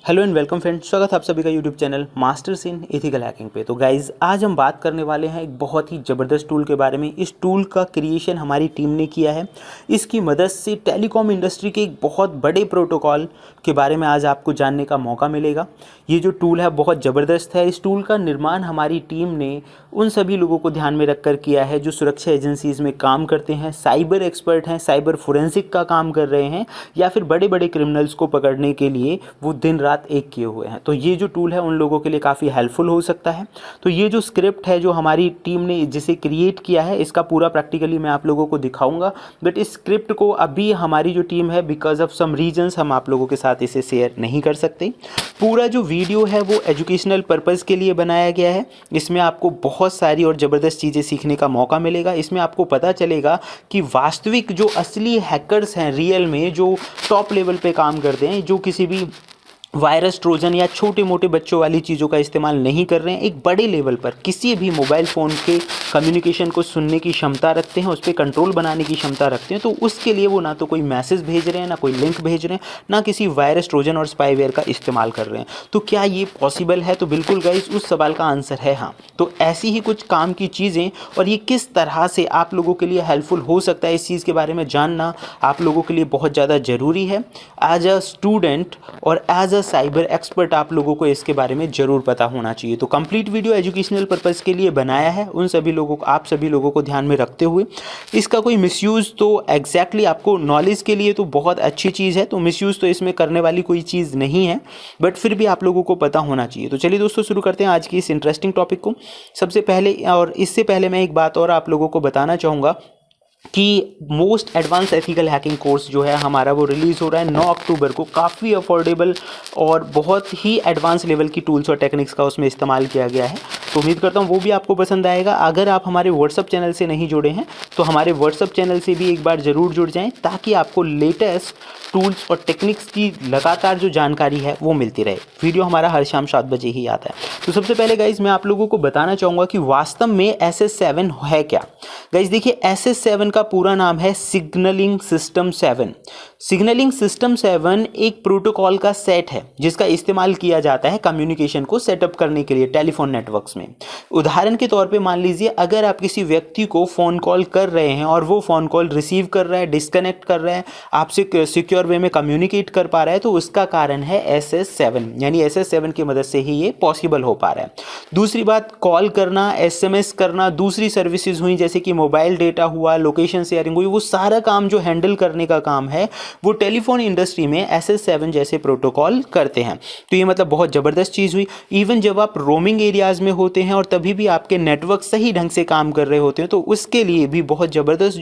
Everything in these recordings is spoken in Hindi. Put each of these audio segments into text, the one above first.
हेलो एंड वेलकम फ्रेंड्स, स्वागत है आप सभी का YouTube channel masters in ethical hacking पे। तो गाइज़ आज हम बात करने वाले हैं एक बहुत ही ज़बरदस्त टूल के बारे में। इस टूल का क्रिएशन हमारी टीम ने किया है। इसकी मदद से टेलीकॉम इंडस्ट्री के एक बहुत बड़े प्रोटोकॉल के बारे में आज आपको जानने का मौका मिलेगा। ये जो टूल है बहुत ज़बरदस्त है। इस टूल का निर्माण हमारी टीम ने उन सभी लोगों को ध्यान में रखकर किया है जो सुरक्षा एजेंसीज़ में काम करते हैं, साइबर एक्सपर्ट हैं, साइबर फोरेंसिक का काम कर रहे हैं, या फिर बड़े बड़े क्रिमिनल्स को पकड़ने के लिए वो दिन रात एक किए हुए हैं। तो ये जो टूल है उन लोगों के लिए काफ़ी हेल्पफुल हो सकता है। तो ये जो स्क्रिप्ट है जो हमारी टीम ने जिसे क्रिएट किया है, इसका पूरा प्रैक्टिकली मैं आप लोगों को दिखाऊंगा। बट इस स्क्रिप्ट को अभी हमारी जो टीम है बिकॉज ऑफ सम रीजंस हम आप लोगों के साथ इसे शेयर नहीं कर सकते। पूरा जो वीडियो है वो एजुकेशनल पर्पज़ के लिए बनाया गया है। इसमें आपको बहुत सारी और ज़बरदस्त चीज़ें सीखने का मौका मिलेगा। इसमें आपको पता चलेगा कि वास्तविक जो असली हैकर्स हैं, रियल में जो टॉप लेवल पे काम करते हैं, जो किसी भी वायरस, ट्रोजन या छोटे मोटे बच्चों वाली चीज़ों का इस्तेमाल नहीं कर रहे हैं, एक बड़े लेवल पर किसी भी मोबाइल फ़ोन के कम्युनिकेशन को सुनने की क्षमता रखते हैं, उस पर कंट्रोल बनाने की क्षमता रखते हैं। तो उसके लिए वो ना तो कोई मैसेज भेज रहे हैं, ना कोई लिंक भेज रहे हैं, ना किसी वायरस, ट्रोजन और स्पाईवेयर का इस्तेमाल कर रहे हैं। तो क्या ये पॉसिबल है? तो बिल्कुल गाइस, उस सवाल का आंसर है हाँ। तो ऐसी ही कुछ काम की चीज़ें और ये किस तरह से आप लोगों के लिए हेल्पफुल हो सकता है, इस चीज़ के बारे में जानना आप लोगों के लिए बहुत ज़्यादा ज़रूरी है। एज अ स्टूडेंट और एज अ साइबर एक्सपर्ट आप लोगों को इसके बारे में ज़रूर पता होना चाहिए। तो कंप्लीट वीडियो एजुकेशनल पर्पज़ के लिए बनाया है, उन सभी लोगों को, आप सभी लोगों को ध्यान में रखते हुए। इसका कोई मिसयूज़ तो एग्जैक्टली आपको नॉलेज के लिए तो बहुत अच्छी चीज़ है, तो मिसयूज़ तो इसमें करने वाली कोई चीज़ नहीं है, बट फिर भी आप लोगों को पता होना चाहिए। तो चलिए दोस्तों, शुरू करते हैं आज की इस इंटरेस्टिंग टॉपिक को। सबसे पहले और इससे पहले मैं एक बात और आप लोगों को बताना चाहूँगा कि most advance ethical hacking course जो है हमारा वो रिलीज़ हो रहा है 9 अक्टूबर को। काफ़ी अफोर्डेबल और बहुत ही एडवांस लेवल की टूल्स और टेक्निक्स का उसमें इस्तेमाल किया गया है। तो उम्मीद करता हूँ वो भी आपको पसंद आएगा। अगर आप हमारे व्हाट्सअप चैनल से नहीं जुड़े हैं तो हमारे व्हाट्सअप चैनल से भी एक बार ज़रूर जुड़ जाएँ, ताकि आपको लेटेस्ट टूल्स और टेक्निक्स की लगातार जो जानकारी है वो मिलती रहे। वीडियो हमारा हर शाम 7 बजे ही आता है। तो सबसे पहले गाइज मैं आप लोगों को बताना चाहूँगा कि वास्तव में SS7 है क्या। गाइज देखिए, SS7 का पूरा नाम है सिग्नलिंग सिस्टम 7। सिग्नलिंग सिस्टम 7 एक प्रोटोकॉल का सेट है जिसका इस्तेमाल किया जाता है कम्युनिकेशन को सेटअप करने के लिए टेलीफोन नेटवर्क्स में। उदाहरण के तौर पे मान लीजिए, अगर आप किसी व्यक्ति को फ़ोन कॉल कर रहे हैं और वो फ़ोन कॉल रिसीव कर रहा है, डिस्कनेक्ट कर रहा है, आपसे सिक्योर वे में कम्युनिकेट कर पा रहा है, तो उसका कारण है SS7। यानी SS7 की मदद से ही ये पॉसिबल हो पा रहा है। दूसरी बात, कॉल करना, SMS करना, दूसरी सर्विसेज हुई जैसे कि मोबाइल डेटा हुआ, लोकेशन शेयरिंग हुई, वो सारा काम जो हैंडल करने का काम है वो टेलीफोन इंडस्ट्री में SS7 जैसे प्रोटोकॉल करते हैं। तो ये मतलब बहुत ज़बरदस्त चीज़ हुई। इवन जब आप रोमिंग एरियाज़ में होते हैं और तभी भी आपके नेटवर्क सही ढंग से काम कर रहे होते हैं, तो उसके लिए भी बहुत ज़बरदस्त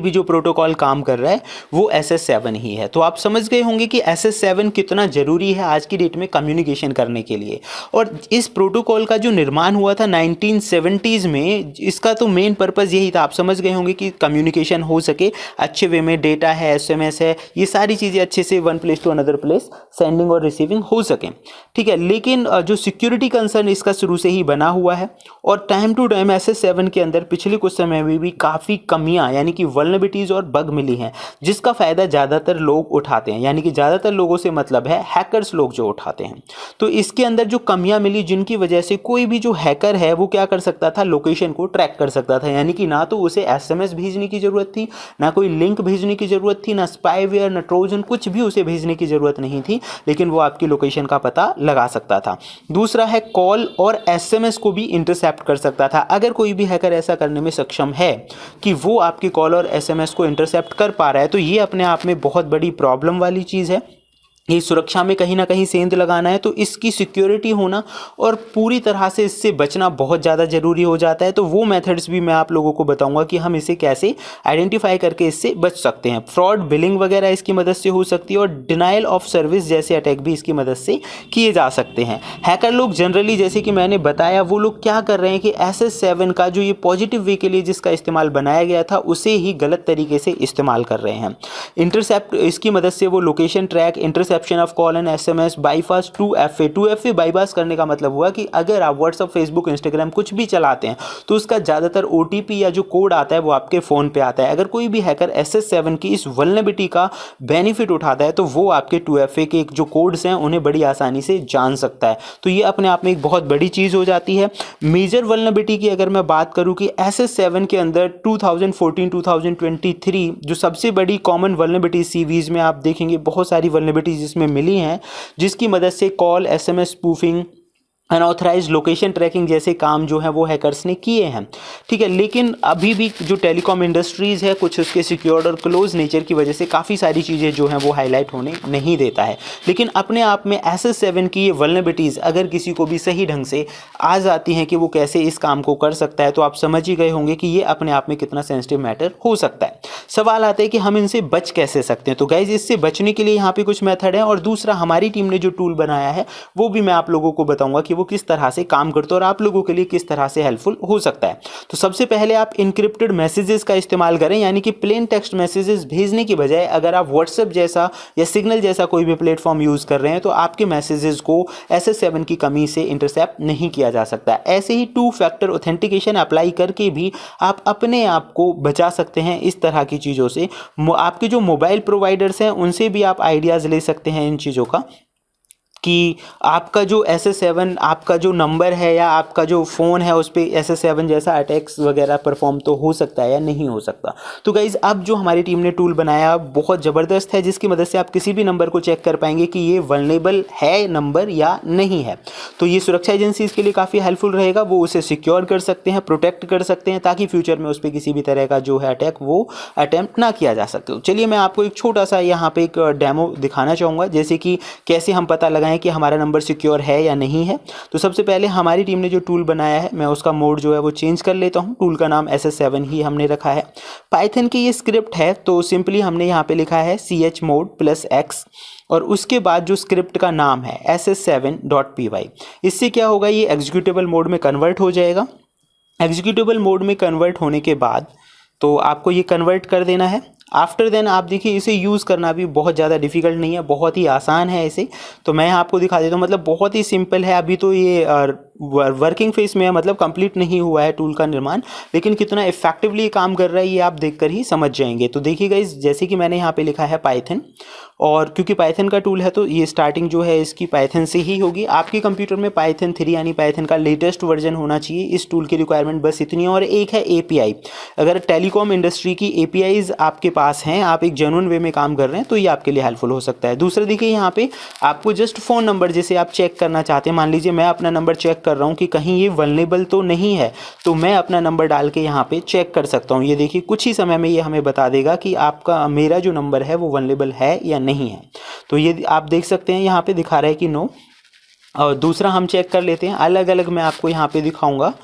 जो प्रोटोकॉल काम कर रहा है वो SS7 ही है। तो आप समझ गए होंगे कि SS7 कितना ज़रूरी है आज की डेट में कम्युनिकेशन करने के लिए। और इस प्रोटोकॉल का जो निर्माण हुआ था 1970s में, इसका तो मेन पर्पज़ यही था, आप समझ गए होंगे, कि कम्युनिकेशन हो सके अच्छे वे में, डेटा है, SMS है, ये सारी चीज़ें अच्छे से one place to another place sending और रिसीविंग हो सके। ठीक है, लेकिन जो सिक्योरिटी कंसर्न इसका शुरू से ही बना हुआ है और टाइम टू टाइम SS7 के अंदर पिछले कुछ समय में भी काफ़ी कमियाँ यानी कि वल्नरेबिलिटीज़ और बग मिली हैं, जिसका फ़ायदा ज़्यादातर लोग उठाते हैं। यानी कि ज़्यादातर लोगों से मतलब है हैकर्स लोग जो उठाते हैं। तो इसके अंदर जो कमियां मिली, जिनकी वजह से कोई भी जो हैकर है वो क्या कर सकता था, लोकेशन को ट्रैक कर सकता था। यानी कि ना तो उसे SMS भेजने की ज़रूरत थी, ना कोई लिंक भेजने की ज़रूरत थी, ना स्पाईवेयर, ना ट्रोजन, कुछ भी उसे भेजने की ज़रूरत नहीं थी, लेकिन वो आपकी लोकेशन का पता लगा सकता था। दूसरा है, कॉल और SMS को भी इंटरसेप्ट कर सकता था। अगर कोई भी हैकर ऐसा करने में सक्षम है कि वो आपकी कॉल और SMS को इंटरसेप्ट कर पा रहा है, तो ये अपने आप में बहुत बड़ी प्रॉब्लम वाली चीज़ है। ये सुरक्षा में कहीं ना कहीं सेंध लगाना है, तो इसकी सिक्योरिटी होना और पूरी तरह से इससे बचना बहुत ज़्यादा ज़रूरी हो जाता है। तो वो मेथड्स भी मैं आप लोगों को बताऊंगा कि हम इसे कैसे आइडेंटिफाई करके इससे बच सकते हैं। फ्रॉड, बिलिंग वगैरह इसकी मदद से हो सकती है और डिनाइल ऑफ सर्विस जैसे अटैक भी इसकी मदद से किए जा सकते हैं। हैकर लोग जनरली, जैसे कि मैंने बताया, वो लोग क्या कर रहे हैं कि SS7 का जो ये पॉजिटिव वे के लिए जिसका इस्तेमाल बनाया गया था उसे ही गलत तरीके से इस्तेमाल कर रहे हैं। इंटरसेप्ट, इसकी मदद से वो location track, intercept interception of call and SMS, bypass 2FA। 2FA bypass करने का मतलब हुआ कि अगर आप व्हाट्सअप, फेसबुक, इंस्टाग्राम कुछ भी चलाते हैं तो उसका ज़्यादातर OTP या जो कोड आता है वो आपके फ़ोन पे आता है। अगर कोई भी हैकर SS7 की इस वल्नरेबिलिटी का बेनिफिट उठाता है तो वो आपके 2FA के जो कोड्स हैं उन्हें बड़ी आसानी से जान सकता है। तो ये अपने आप में एक बहुत बड़ी चीज़ हो जाती है। मेजर वल्नरेबिलिटी की अगर मैं बात करूं कि SS7 के अंदर 2014-2023 जो सबसे बड़ी कॉमन वल्नरेबिलिटी सीरीज में आप देखेंगे बहुत सारी वल्नरेबिलिटीज इसमें मिली हैं, जिसकी मदद से call, SMS spoofing, unauthorised location tracking जैसे काम जो है वो हैकर्स ने किए हैं। ठीक है, लेकिन अभी भी जो टेलीकॉम इंडस्ट्रीज़ है कुछ उसके सिक्योर्ड और क्लोज नेचर की वजह से काफ़ी सारी चीज़ें जो हैं वो हाईलाइट होने नहीं देता है। लेकिन अपने आप में SS7 की ये वल्नरेबिलिटीज़ अगर किसी को भी सही ढंग से आ जाती हैं कि वो कैसे इस काम को कर सकता है तो आप समझ ही गए होंगे कि ये अपने आप में कितना सेंसिटिव मैटर हो सकता है। सवाल आता है कि हम इनसे बच कैसे सकते हैं। तो गाइज इससे बचने के लिए यहाँ पे कुछ मेथड है और दूसरा हमारी टीम ने जो टूल बनाया है वो भी मैं आप लोगों को बताऊंगा कि वो किस तरह से काम करता है और आप लोगों के लिए किस तरह से हेल्पफुल हो सकता है। तो सबसे पहले आप इनक्रिप्टेड मैसेजेस का इस्तेमाल करें, यानी कि प्लेन टेक्स्ट मैसेजेस भेजने की बजाय अगर आप व्हाट्सएप जैसा या सिग्नल जैसा कोई भी प्लेटफॉर्म यूज कर रहे हैं तो आपके मैसेजेस को SS7 की कमी से इंटरसेप्ट नहीं किया जा सकता। ऐसे ही 2 फैक्टर ऑथेंटिकेशन अप्लाई करके भी आप अपने आप को बचा सकते हैं इस तरह की चीज़ों से। आपके जो मोबाइल प्रोवाइडर्स हैं उनसे भी आप आइडियाज़ ले सकते हैं इन चीज़ों का कि आपका जो SS7 आपका जो नंबर है या आपका जो फ़ोन है उस पर SS7 जैसा अटैक्स वगैरह परफॉर्म तो हो सकता है या नहीं हो सकता। तो गाइज़ अब जो हमारी टीम ने टूल बनाया बहुत ज़बरदस्त है, जिसकी मदद से आप किसी भी नंबर को चेक कर पाएंगे कि ये वल्नरेबल है नंबर या नहीं है। तो ये सुरक्षा एजेंसीज़ के लिए काफ़ी हेल्पफुल रहेगा, वो उसे सिक्योर कर सकते हैं, प्रोटेक्ट कर सकते हैं ताकि फ्यूचर में उस पर किसी भी तरह का जो है अटैक वो अटैम्प्ट ना किया जा सके। चलिए मैं आपको एक छोटा सा यहाँ पे एक डेमो दिखाना चाहूँगा, जैसे कि कैसे हम पता लगाएं कि हमारा नंबर सिक्योर है या नहीं है। तो सबसे पहले हमारी टीम ने जो टूल बनाया है मैं उसका मोड जो है वो चेंज कर लेता हूं। टूल का नाम SS7 ही हमने रखा है। पाइथन की ये स्क्रिप्ट है तो सिंपली हमने यहाँ पे लिखा है chmod +x और उसके बाद जो स्क्रिप्ट का नाम है SS7.py। इससे क्या होगा, ये एग्जीक्यूटेबल मोड में कन्वर्ट हो जाएगा। एग्जीक्यूटेबल मोड में कन्वर्ट होने के बाद तो आपको ये कन्वर्ट कर देना है। आफ्टर देन आप देखिए इसे यूज़ करना भी बहुत ज़्यादा डिफिकल्ट नहीं है, बहुत ही आसान है इसे। तो मैं आपको दिखा देता हूँ, मतलब बहुत ही सिंपल है। अभी तो ये वर्किंग फेस में है, मतलब कंप्लीट नहीं हुआ है टूल का निर्माण, लेकिन कितना इफेक्टिवली काम कर रहा है ये आप देखकर ही समझ जाएंगे। तो देखिए गाइस, जैसे कि मैंने यहाँ पे लिखा है पाइथन, और क्योंकि पाइथन का टूल है तो ये स्टार्टिंग जो है इसकी पाइथन से ही होगी। आपके कंप्यूटर में पाइथन 3 यानी पाइथन का लेटेस्ट वर्जन होना चाहिए। इस टूल की रिक्वायरमेंट बस इतनी है। और एक है API, अगर टेलीकॉम इंडस्ट्री की APIs आपके पास हैं, आप एक जेन्युइन वे में काम कर रहे हैं तो ये आपके लिए हेल्पफुल हो सकता है। दूसरा देखिए यहाँ पे आपको जस्ट फ़ोन नंबर जैसे आप चेक करना चाहते हैं, मान लीजिए मैं अपना नंबर चेक कर रहा हूँ कि कहीं ये वल्नरेबल तो नहीं है, तो मैं अपना नंबर डाल के यहाँ पे चेक कर सकता हूँ। ये देखिए कुछ ही समय में ये हमें बता देगा कि आपका मेरा जो नंबर है वो वल्नरेबल है या नहीं है। तो ये आप देख सकते हैं यहाँ पे दिखा रहा है कि नो। और दूसरा हम चेक कर लेते हैं, अलग अलग मैं आपको यहाँ पे दिखाऊंगा।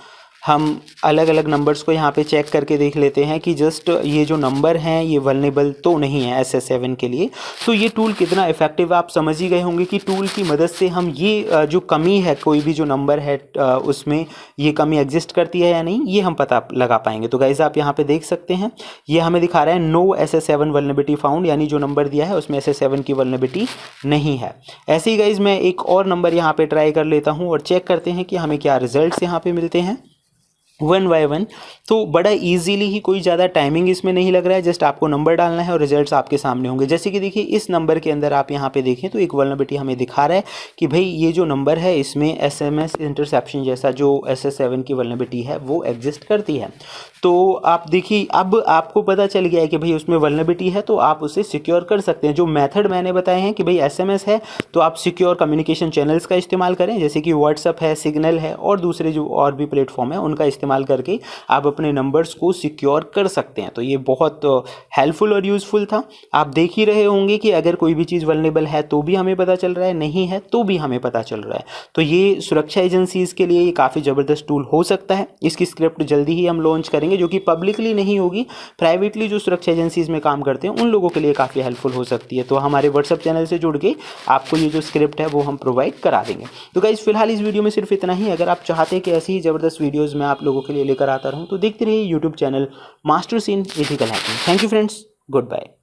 हम अलग अलग नंबर्स को यहाँ पे चेक करके देख लेते हैं कि जस्ट ये जो नंबर हैं ये वल्नरेबल तो नहीं है SS7 के लिए। तो ये टूल कितना इफेक्टिव आप समझ ही गए होंगे कि टूल की मदद से हम ये जो कमी है, कोई भी जो नंबर है उसमें ये कमी एग्जिस्ट करती है या नहीं, ये हम पता लगा पाएंगे। तो गाइज आप यहाँ पे देख सकते हैं ये हमें दिखा रहा है नो SS7 वल्नरेबिलिटी फाउंड, यानी जो नंबर दिया है उसमें SS7 की वल्नरेबिलिटी नहीं है। ऐसे ही गाइज मैं एक और नंबर यहाँ पे ट्राई कर लेता हूँ और चेक करते हैं कि हमें क्या रिजल्ट्स यहाँ पे मिलते हैं 1 बाय 1। तो बड़ा इजीली ही, कोई ज़्यादा टाइमिंग इसमें नहीं लग रहा है, जस्ट आपको नंबर डालना है और रिजल्ट्स आपके सामने होंगे। जैसे कि देखिए इस नंबर के अंदर आप यहाँ पे देखें तो एक वल्नरेबिलिटी हमें दिखा रहा है कि भाई ये जो नंबर है इसमें SMS इंटरसेप्शन जैसा जो SS7 की वल्नरेबिलिटी है वो एग्जिस्ट करती है। तो आप देखिए अब आपको पता चल गया है कि भाई उसमें वल्नरेबिलिटी है तो आप उसे सिक्योर कर सकते हैं। जो मेथड मैंने बताए हैं कि भाई SMS है तो आप सिक्योर कम्युनिकेशन चैनल्स का इस्तेमाल करें, जैसे कि व्हाट्सअप है, सिग्नल है और दूसरे जो और भी प्लेटफॉर्म है उनका इस्तेमाल करके आप अपने नंबर्स को सिक्योर कर सकते हैं। तो ये बहुत हेल्पफुल और यूज़फुल था। आप देख ही रहे होंगे कि अगर कोई भी चीज़ वल्नरेबल है तो भी हमें पता चल रहा है, नहीं है तो भी हमें पता चल रहा है। तो ये सुरक्षा एजेंसीज़ के लिए ये काफ़ी ज़बरदस्त टूल हो सकता है। इसकी स्क्रिप्ट जल्दी ही हम लॉन्च करेंगे, जो कि पब्लिकली नहीं होगी, प्राइवेटली जो सुरक्षा एजेंसीज़ में काम करते हैं उन लोगों के लिए काफ़ी हेल्पफुल हो सकती है। तो हमारे व्हाट्सअप चैनल से जुड़ के आपको ये जो स्क्रिप्ट है वो हम प्रोवाइड करा देंगे। तो गाइस फिलहाल इस वीडियो में सिर्फ इतना ही। अगर आप चाहते हैं कि ऐसी ही ज़बरदस्त वीडियोज़ मैं आप लोगों के लिए लेकर आता रहूँ तो देखते रहिए YouTube channel masters in ethical hacking. Thank you friends, good bye.